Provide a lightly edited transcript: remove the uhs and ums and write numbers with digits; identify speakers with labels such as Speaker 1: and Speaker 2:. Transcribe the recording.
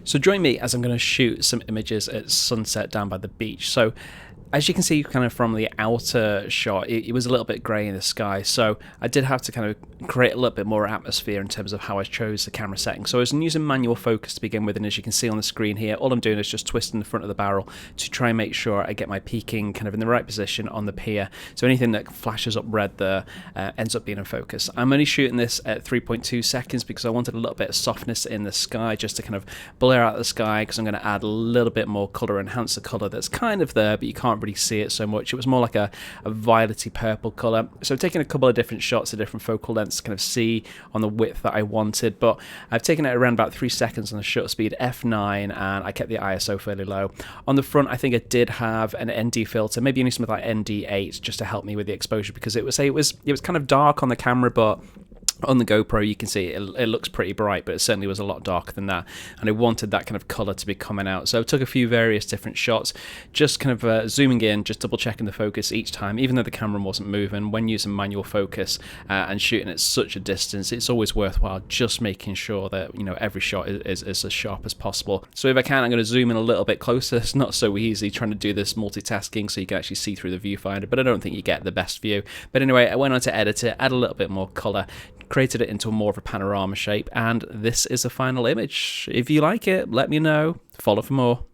Speaker 1: So join me as I'm going to shoot some images at sunset down by the beach. So as you can see kind of from the outer shot, it was a little bit grey in the sky, so I did have to kind of create a little bit more atmosphere in terms of how I chose the camera setting. So I was using manual focus to begin with, and as you can see on the screen here, all I'm doing is just twisting the front of the barrel to try and make sure I get my peaking kind of in the right position on the pier, so anything that flashes up red there ends up being in focus. I'm only shooting this at 3.2 seconds because I wanted a little bit of softness in the sky, just to kind of blur out the sky, because I'm going to add a little bit more colour, enhance the colour that's kind of there, but you can't really see it so much. It was more like a violety purple colour. So I've taken a couple of different shots at different focal lengths to kind of see on the width that I wanted, but I've taken it around about 3 seconds on the shutter speed F9, and I kept the ISO fairly low. On the front, I think I did have an ND filter, maybe only something like ND8, just to help me with the exposure, because it was kind of dark on the camera, but on the GoPro you can see it looks pretty bright, but it certainly was a lot darker than that, and I wanted that kind of colour to be coming out. So I took a few various different shots, just kind of zooming in, just double checking the focus each time, even though the camera wasn't moving. When using manual focus and shooting at such a distance, it's always worthwhile just making sure that, you know, every shot is as sharp as possible. So if I can, I'm going to zoom in a little bit closer. It's not so easy trying to do this multitasking so you can actually see through the viewfinder, but I don't think you get the best view. But anyway, I went on to edit it, add a little bit more colour, created it into more of a panorama shape, and this is a final image. If you like it, let me know. Follow for more.